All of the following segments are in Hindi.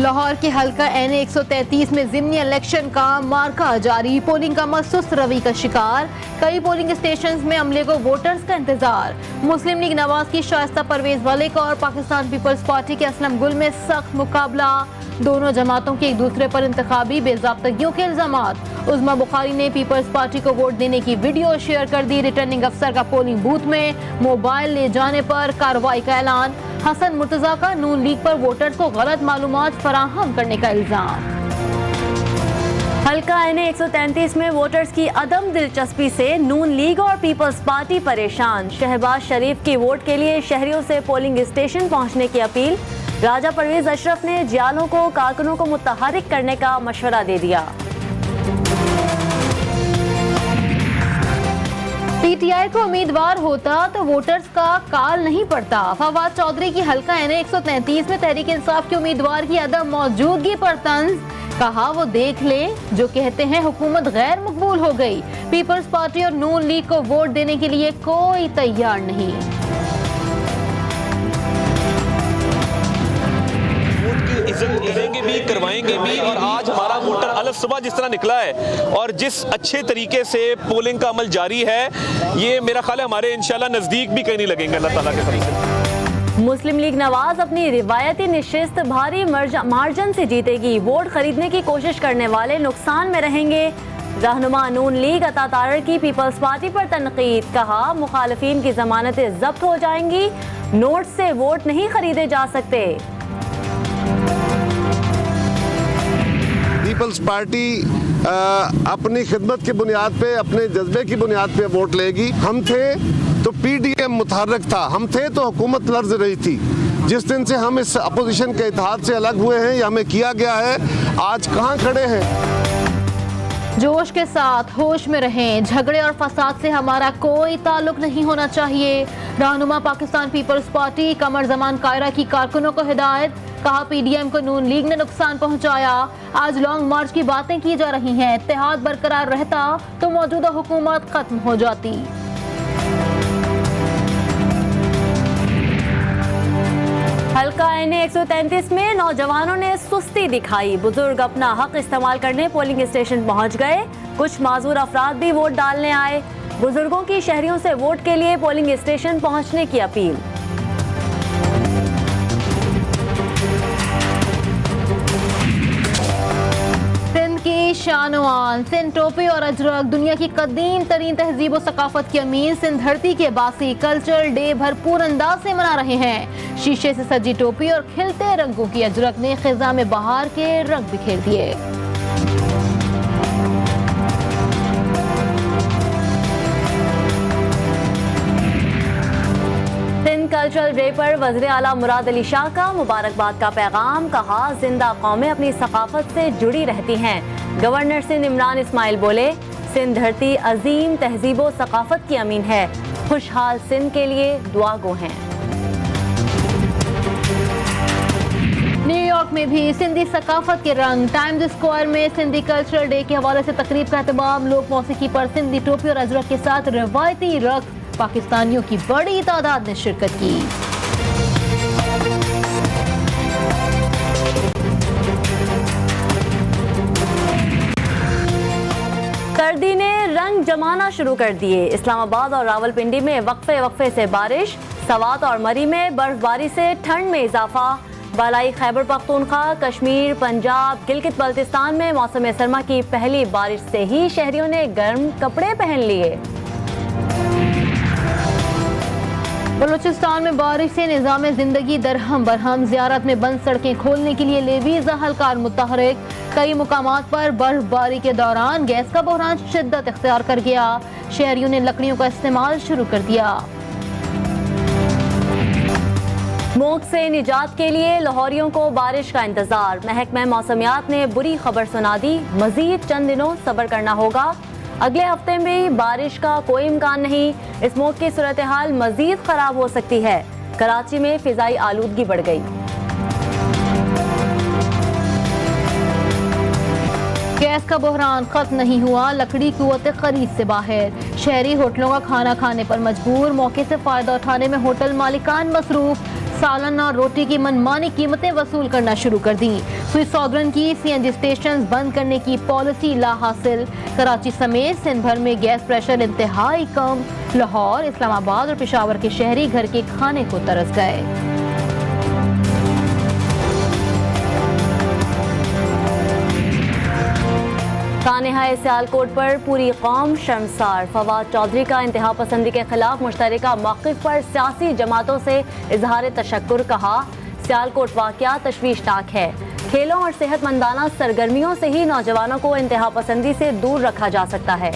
लाहौर के हल्का NA 133 में ज़िमनी इलेक्शन का मार्का जारी। पोलिंग का अमल सुस्त रवि का शिकार। कई पोलिंग स्टेशंस में अमले को वोटर्स का इंतजार। मुस्लिम लीग नवाज की शाइस्ता परवेज मलिक और पाकिस्तान पीपल्स पार्टी के असलम गुल में सख्त मुकाबला। दोनों जमातों के एक दूसरे पर इंतखाबी बेज़ाब्तगियों के इल्जामात। उज़मा बुखारी ने पीपल्स पार्टी को वोट देने की वीडियो शेयर कर दी। रिटर्निंग अफसर का पोलिंग बूथ में मोबाइल ले जाने पर कार्रवाई का ऐलान। हसन मुर्तजा का नून लीग पर वोटर्स को गलत मालूमात फराहम करने का इल्जाम। हल्का NA 133 में वोटर्स की अदम दिलचस्पी से नून लीग और पीपल्स पार्टी परेशान। शहबाज शरीफ की वोट के लिए शहरियों से पोलिंग स्टेशन पहुंचने की अपील। राजा परवेज अशरफ ने जियालों को कारकुनों को मुतहरिक करने का मशवरा दे दिया। PTI को उम्मीदवार होता तो वोटर्स का काल नहीं पड़ता। फवाद चौधरी की हल्का NA 133 में तहरीक इंसाफ के उम्मीदवार की अदम मौजूदगी पर तंज। कहा वो देख ले जो कहते हैं हुकूमत गैर मकबूल हो गई। पीपल्स पार्टी और नून लीग को वोट देने के लिए कोई तैयार नहीं। करेंगे भी, करवाएंगे भी। और आज हमारा वोटर अलग सुबह जिस तरह निकला है और जिस अच्छे तरीके से पोलिंग का अमल जारी है, ये मेरा ख्याल है हमारे इंशाल्लाह नजदीक भी कहीं नहीं लगेंगे अल्लाह ताला के फजल से। मुस्लिम लीग नवाज अपनी रिवायती निशिस्त भारी मार्जिन से जीतेगी। वोट खरीदने की कोशिश करने वाले नुकसान में रहेंगे। रहनुमा नून लीग अता तारर की पीपल्स पार्टी पर तनकीद। कहा मुखालिफिन की जमानतें जब्त हो जाएंगी। नोट से वोट नहीं खरीदे जा सकते। पीपल्स पार्टी अपनी खिदमत की बुनियाद पे, अपने जज्बे की बुनियाद पे वोट लेगी। हम थे तो PDM मुतहर्रिक था, हम थे तो हुकूमत लर्ज रही थी। जिस दिन से हम इस अपोजिशन के इत्तेहाद से अलग हुए हैं या हमें किया गया है, आज कहाँ खड़े हैं। जोश के साथ होश में रहें। झगड़े और फसाद से हमारा कोई ताल्लुक नहीं होना चाहिए। रहनुमा पाकिस्तान पीपल्स पार्टी कमर जमान कायरा की कारकुनों को हिदायत। कहा PDM को नून लीग ने नुकसान पहुंचाया। आज लॉन्ग मार्च की बातें की जा रही हैं। इत्तेहाद बरकरार रहता तो मौजूदा हुकूमत खत्म हो जाती। हल्का NA 133 में नौजवानों ने सुस्ती दिखाई। बुजुर्ग अपना हक इस्तेमाल करने पोलिंग स्टेशन पहुंच गए। कुछ माजूर अफराद भी वोट डालने आए। बुजुर्गों की शहरियों से वोट के लिए पोलिंग स्टेशन पहुंचने की अपील। शानवान सिंध टोपी और अजरक दुनिया की कदीम तरीन तहजीब और सकाफत की अमीर सिंध धरती के बासी कल्चरल डे भरपूर अंदाज से मना रहे हैं। शीशे से सजी टोपी और खिलते रंगों की अजरक ने खिजा में बहार के रंग बिखेर दिए। सिंध कल्चरल डे पर वज़ीर आला मुराद अली शाह का मुबारकबाद का पैगाम। कहा जिंदा कौमें अपनी सकाफत से जुड़ी रहती हैं। गवर्नर सिंध इमरान इस्माइल बोले सिंध धरती अजीम तहजीब व सकाफत की अमीन है। खुशहाल सिंध के लिए दुआ गो हैं। न्यूयॉर्क में भी सिंधी सकाफत के रंग। टाइम्स स्क्वायर में सिंधी कल्चरल डे के हवाले से तकरीब का एहतमाम। लोक मौसीकी पर सिंधी टोपी और अजरक के साथ रवायती रक्स। पाकिस्तानियों की बड़ी तादाद ने शिरकत की। सर्दी ने रंग जमाना शुरू कर दिए। इस्लामाबाद और रावलपिंडी में वक्फे से बारिश। सवात और मरी में बर्फबारी से ठंड में इजाफा। बालाई खैबर पख्तूनख्वा, कश्मीर, पंजाब, गिलगित बल्तिस्तान में मौसम सरमा की पहली बारिश से ही शहरियों ने गर्म कपड़े पहन लिए। बलूचिस्तान में बारिश से निज़ाम जिंदगी दरहम बरहम। ज़ियारत में बंद सड़कें खोलने के लिए लेवीज़ अहलकार मुतहरिक। कई मुकामात पर बर्फबारी के दौरान गैस का बहरान शिद्दत इख्तियार कर गया। शहरियों ने लकड़ियों का इस्तेमाल शुरू कर दिया। स्मोक से निजात के लिए लाहौरियों को बारिश का इंतजार। महकमा मौसमियात ने बुरी खबर सुना दी। मजीद चंद दिनों सब्र करना होगा। अगले हफ्ते में बारिश का कोई इम्कान नहीं। स्मोक की सूरत हाल मजीद खराब हो सकती है। कराची में फिजाई आलूदगी बढ़ गई। गैस का बहरान खत्म नहीं हुआ। लकड़ी कुव्वत खरीद से बाहर। शहरी होटलों का खाना खाने पर मजबूर। मौके से फायदा उठाने में होटल मालिकान मसरूफ। सालाना रोटी की मनमानी कीमतें वसूल करना शुरू कर दी। सुई सौगरन की CNG स्टेशन बंद करने की पॉलिसी ला हासिल। कराची समेत सिंध भर में गैस प्रेशर इंतहाई कम। लाहौर, इस्लामाबाद और पेशावर के शहरी घर के खाने को तरस गए। सानेहाए सियालकोट पर पूरी कौम शर्मसार। फवाद चौधरी का इंतहा पसंदी के खिलाफ मुश्तरका मौक़िफ़ पर सियासी जमातों से इजहार तशक्कुर। कहा, सियालकोट वाक़या तशवीशनाक है। खेलों और सेहतमंदाना सरगर्मियों से ही नौजवानों को इंतहा पसंदी से दूर रखा जा सकता है।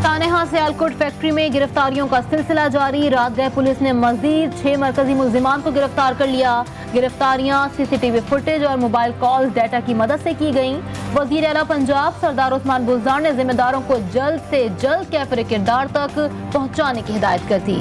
सानेहा सियालकोट फैक्ट्री में गिरफ्तारियों का सिलसिला जारी। रात गए पुलिस ने मजीद 6 मरकजी मुल्जिमान को गिरफ्तार कर लिया। गिरफ्तारियां CCTV फुटेज और मोबाइल कॉल्स डेटा की मदद से की गईं। वजीर आला पंजाब सरदार उस्मान बुज़दार ने जिम्मेदारों को जल्द से जल्द कैफरे किरदार तक पहुंचाने की हिदायत कर दी।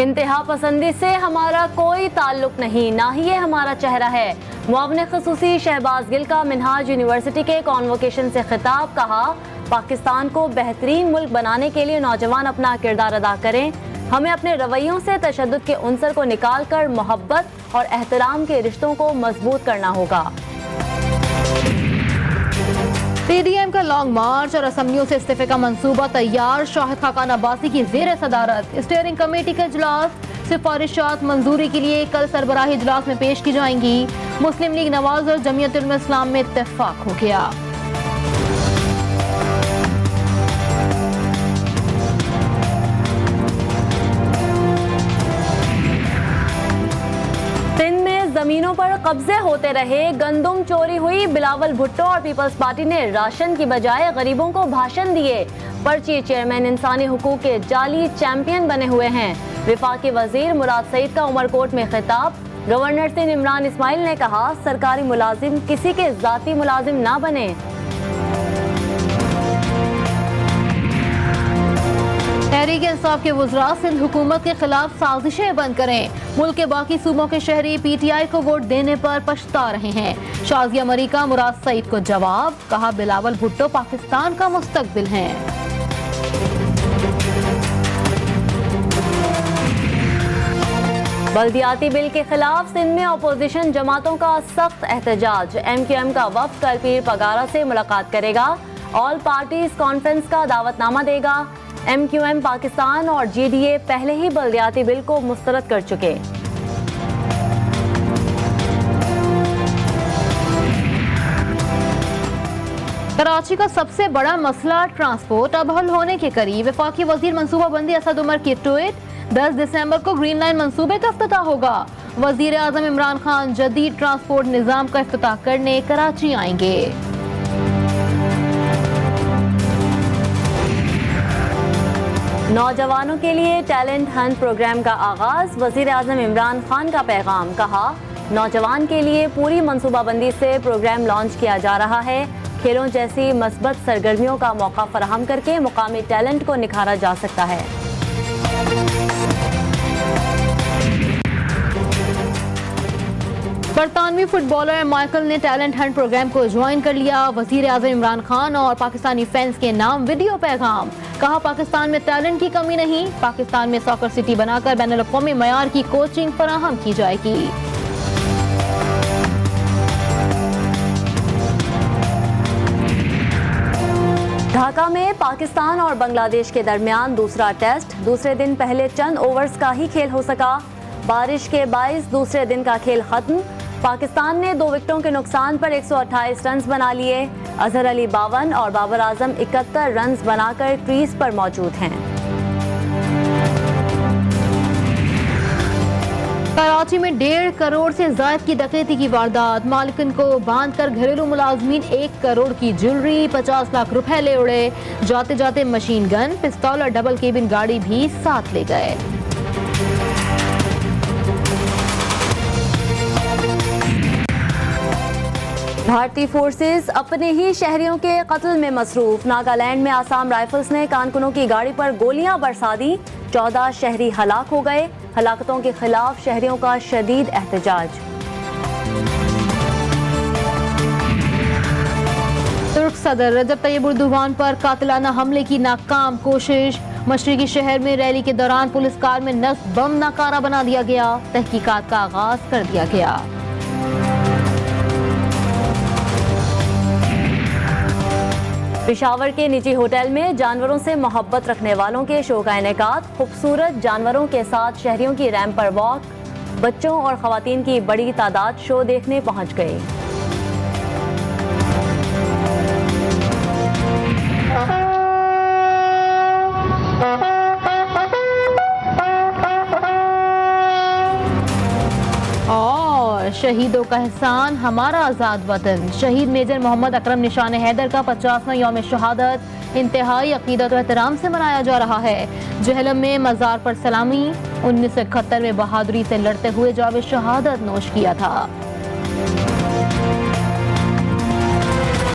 इंतहा पसंदी से हमारा कोई ताल्लुक नहीं, ना ही ये हमारा चेहरा है। मुआविन ख़ुसूसी शहबाज गिल का मिनहाज यूनिवर्सिटी के कॉन्वोकेशन से खिताब। कहा, पाकिस्तान को बेहतरीन मुल्क बनाने के लिए नौजवान अपना किरदार अदा करें। हमें अपने रवैयों से तशद्दुद के उनसर को निकाल कर मोहब्बत और एहतराम के रिश्तों को मजबूत करना होगा। PDM का लॉन्ग मार्च और असम्बलियों से इस्तीफे का मंसूबा तैयार। शाहिद खाकान अब्बासी की ज़ेर सदारत स्टीयरिंग कमेटी का इजलास। सिफारिशात मंजूरी के लिए कल सरबराही इजलास में पेश की जाएंगी। मुस्लिम लीग नवाज और जमीयत उलमा इस्लाम में इत्तेफाक हो गया। सिंध में जमीनों पर कब्जे होते रहे, गंदुम चोरी हुई। बिलावल भुट्टो और पीपल्स पार्टी ने राशन की बजाय गरीबों को भाषण दिए। पर्ची चेयरमैन इंसानी हुकूक के जाली चैंपियन बने हुए हैं। विफाकी वजीर मुराद सईद का उमरकोट में खिताब। गवर्नर सिंध इमरान इस्माइल ने कहा, सरकारी मुलाजिम किसी के जाती मुलाजिम ना बने। तहरीक इंसाफ के वज़रा सिंध हुकूमत के खिलाफ साजिशें बंद करें। मुल्क के बाकी सूबों के शहरी PTI को वोट देने पर पछता रहे हैं। शाजिया मरी का मुराद सईद को जवाब। कहा, बिलावल भुट्टो पाकिस्तान का मुस्तकबिल हैं। बल्दियाती बिल के खिलाफ सिंध में अपोजिशन जमातों का सख्त एहतजाज। MQM का वफ्द कल पीर पगारा से मुलाकात करेगा। ऑल पार्टीज कॉन्फ्रेंस का दावतनामा देगा। MQM पाकिस्तान और GDA पहले ही बल्दियाती बिल को मुस्तरद कर चुके। कराची का सबसे बड़ा मसला ट्रांसपोर्ट अब हल होने के करीब। वफाकी वजीर मंसूबाबंदी असद उमर की ट्वीट। 10 दिसंबर को ग्रीन लाइन मंसूबे का इफ्तिताह होगा। वजीर आजम इमरान खान जदीद ट्रांसपोर्ट निज़ाम का इफ्तिताह करने कराची आएंगे। नौजवानों के लिए टैलेंट हंट प्रोग्राम का आगाज। वजीर आजम इमरान खान का पैगाम। कहा, नौजवान के लिए पूरी मंसूबाबंदी से प्रोग्राम लॉन्च किया जा रहा है। खेलों जैसी मस्बत सरगर्मियों का मौका फराहम करके मुकामी टैलेंट को निखारा जा सकता है। बरतानवी फुटबॉलर माइकल ने टैलेंट हंट प्रोग्राम को ज्वाइन कर लिया। वजीर आजम इमरान खान और पाकिस्तानी फैंस के नाम वीडियो पैगाम। कहा, पाकिस्तान में टैलेंट की कमी नहीं, पाकिस्तान में सॉकर सिटी बनाकर बैनुल-अक़वामी मयार की कोचिंग फराहम की जाएगी। ढाका में पाकिस्तान और बांग्लादेश के दरमियान दूसरा टेस्ट। दूसरे दिन पहले चंद ओवर्स का ही खेल हो सका। बारिश के बाइस दूसरे दिन का खेल खत्म। पाकिस्तान ने 2 विकेटों के नुकसान पर 128 रन बना लिए। अजहर अली 52 और बाबर आजम 71 रन बनाकर क्रीज पर मौजूद हैं। कराची में 1.5 करोड़ से ज्यादा की डकैती की वारदात। मालिकन को बांधकर घरेलू मुलाजमीन 1 करोड़ की ज्वेलरी, 50 लाख रुपए ले उड़े। जाते जाते मशीन गन, पिस्तौल और डबल केबिन गाड़ी भी साथ ले गए। भारतीय फोर्सेस अपने ही शहरियों के कत्ल में मसरूफ। नागालैंड में आसाम राइफल्स ने कारकुनों की गाड़ी पर गोलियां बरसा दी। 14 शहरी हलाक हो गए। हलाकतों के खिलाफ शहरियों का शदीद एहतजाज। तुर्क सदर रजब तैयब उर्दुवान पर कातिलाना हमले की नाकाम कोशिश। मशरिकी शहर में रैली के दौरान पुलिस कार में नस्ब बम नाकारा बना दिया गया। तहकीकात का आगाज कर दिया गया। पेशावर के निजी होटल में जानवरों से मोहब्बत रखने वालों के शो का इनेकाद। खूबसूरत जानवरों के साथ शहरियों की रैंप पर वॉक। बच्चों और खवातीन की बड़ी तादाद शो देखने पहुंच गई। और शहीदों का एहसान हमारा आज़ाद वतन। शहीद मेजर मोहम्मद अकरम निशान हैदर का 50वां यौम शहादत इंतहाई अकीदत और एहतराम से मनाया जा रहा है। जहलम में मज़ार पर सलामी। 1971 में बहादुरी से लड़ते हुए जावे शहादत नोश किया था।